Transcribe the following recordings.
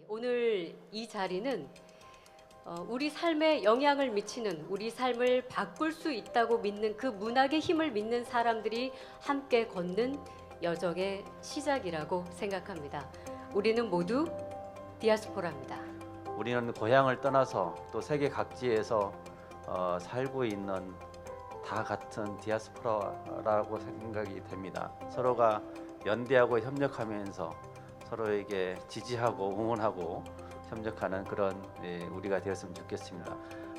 오늘 이 자리는 우리 삶에 영향을 미치는, 우리 삶을 바꿀 수 있다고 믿는 그 문학의 힘을 믿는 사람들이 함께 걷는 여정의 시작이라고 생각합니다. 우리는 모두 디아스포라입니다. 우리는 고향을 떠나서 또 세계 각지에서 살고 있는 다 같은 디아스포라라고 생각이 됩니다. 서로가 연대하고 협력하면서 서로에게 지지하고 응원하고 협력하는 그런 우리가 되었으면 좋겠습니다.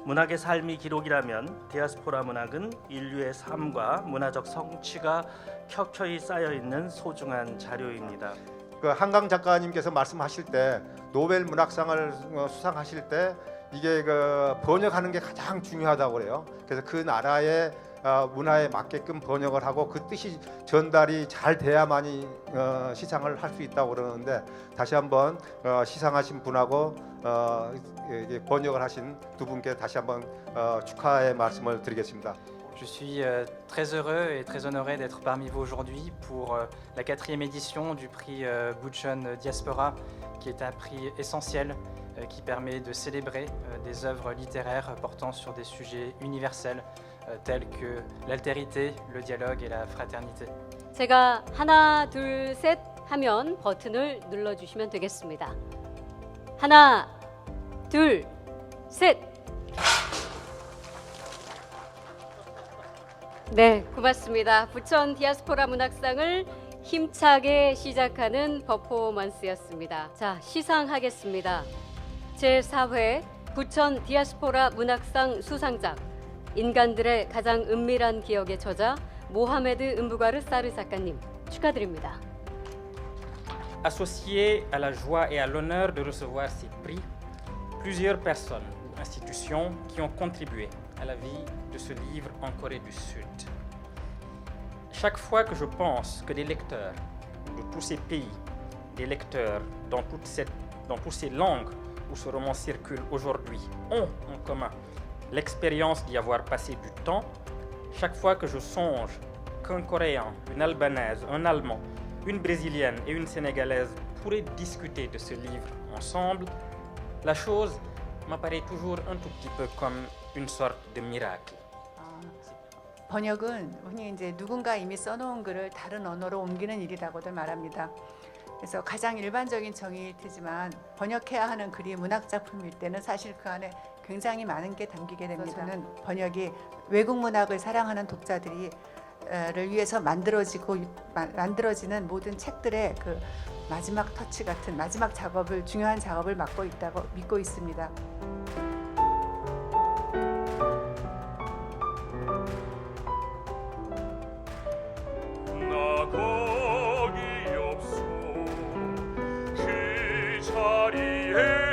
문학의 삶이 기록이라면 디아스포라 문학은 인류의 삶과 문화적 성취가 켜켜이 쌓여 있는 소중한 자료입니다. 그 한강 작가님께서 말씀하실 때 노벨 문학상을 수상하실 때 이게 그 번역하는 게 가장 중요하다고 그래요. 그래서 그 나라의 문화에 맞게끔 번역을 하고 그 뜻이 전달이 잘 돼야만이 시상을 할 수 있다고 그러는데 다시 한번 시상하신 분하고 번역을 하신 두 분께 다시 한번 축하의 말씀을 드리겠습니다. Je suis très heureux et très honoré d'être parmi vous aujourd'hui pour la 4e édition du prix Buchon Diaspora, qui est un prix essentiel qui permet de célébrer des œuvres littéraires portant sur des sujets universels tels que l'altérité, le dialogue et la fraternité. 제가 하나, 둘, 셋 하면 버튼을 눌러주시면 되겠습니다. 하나, 둘, 셋. 네, 고맙습니다. 부천 디아스포라 문학상을 힘차게 시작하는 퍼포먼스였습니다. 자, 시상하겠습니다. 제4회 부천 디아스포라 문학상 수상작 인간들의 가장 은밀한 기억의 저자 모하메드 은부가르 사르 작가님 축하드립니다. Associés à la joie et à l'honneur de recevoir ces prix, plusieurs personnes ou institutions qui ont contribué à la vie de ce livre en Corée du Sud. Chaque fois que je pense que des lecteurs de tous ces pays, des lecteurs dans toutes ces langues où ce roman circule aujourd'hui, ont en commun l'expérience d'y avoir passé du temps, chaque fois que je songe qu'un Coréen, une Albanaise, un Allemand, une Brésilienne et une Sénégalaise pourraient discuter de ce livre ensemble, la chose m'apparaît toujours un tout petit peu comme une sorte de miracle. 번역은 흔히 이제 누군가 이미 써놓은 글을 다른 언어로 옮기는 일이라고들 말합니다. 그래서 가장 일반적인 정의일 테지만 번역해야 하는 글이 문학 작품일 때는 사실 그 안에 굉장히 많은 게 담기게 됩니다. 저는 번역이 외국 문학을 사랑하는 독자들이 를 위해서 만들어지는 모든 책들의 그 마지막 터치 같은 마지막 작업을 중요한 작업을 맡고 있다고 믿고 있습니다. 나 거기 없어 그 자리에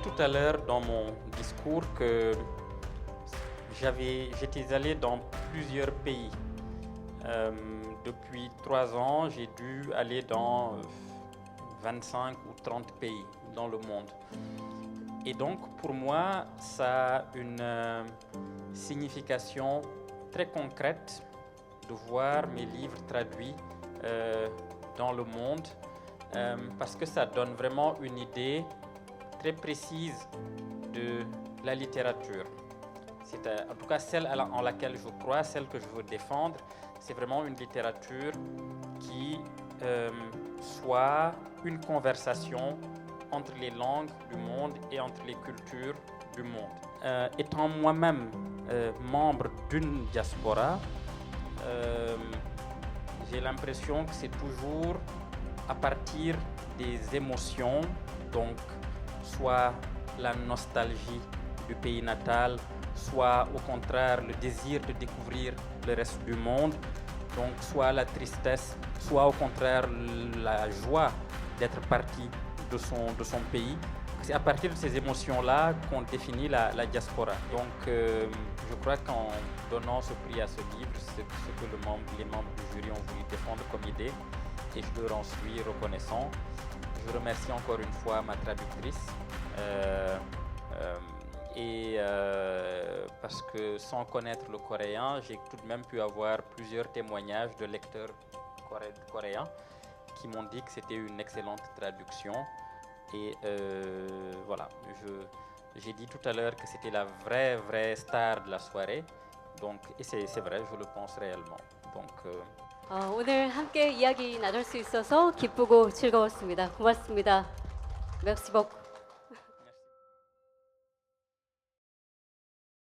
Tout à l'heure dans mon discours que j'étais allé dans plusieurs pays. Depuis 3 ans, j'ai dû aller dans 25 ou 30 pays dans le monde. Et donc pour moi, ça a une signification très concrète de voir mes livres traduits dans le monde parce que ça donne vraiment une idée très précise de la littérature. C'est en tout cas celle en laquelle je crois, celle que je veux défendre. C'est vraiment une littérature qui soit une conversation entre les langues du monde et entre les cultures du monde. Étant moi-même membre d'une diaspora, j'ai l'impression que c'est toujours à partir des émotions, donc soit la nostalgie du pays natal, soit au contraire le désir de découvrir le reste du monde, donc soit la tristesse, soit au contraire la joie d'être parti de son pays. C'est à partir de ces émotions-là qu'on définit la diaspora. Donc je crois qu'en donnant ce prix à ce livre, c'est ce que les membres du jury ont voulu défendre comme idée et je leur en suis reconnaissant. Je remercie encore une fois ma traductrice. Parce que sans connaître le coréen, j'ai tout de même pu avoir plusieurs témoignages de lecteurs coréens qui m'ont dit que c'était une excellente traduction. Et voilà, j'ai dit tout à l'heure que c'était la vraie star de la soirée. Donc, et c'est vrai, je le pense réellement. Donc, 오늘 함께 이야기 나눌 수 있어서 기쁘고 즐거웠습니다. 고맙습니다. Merci beaucoup.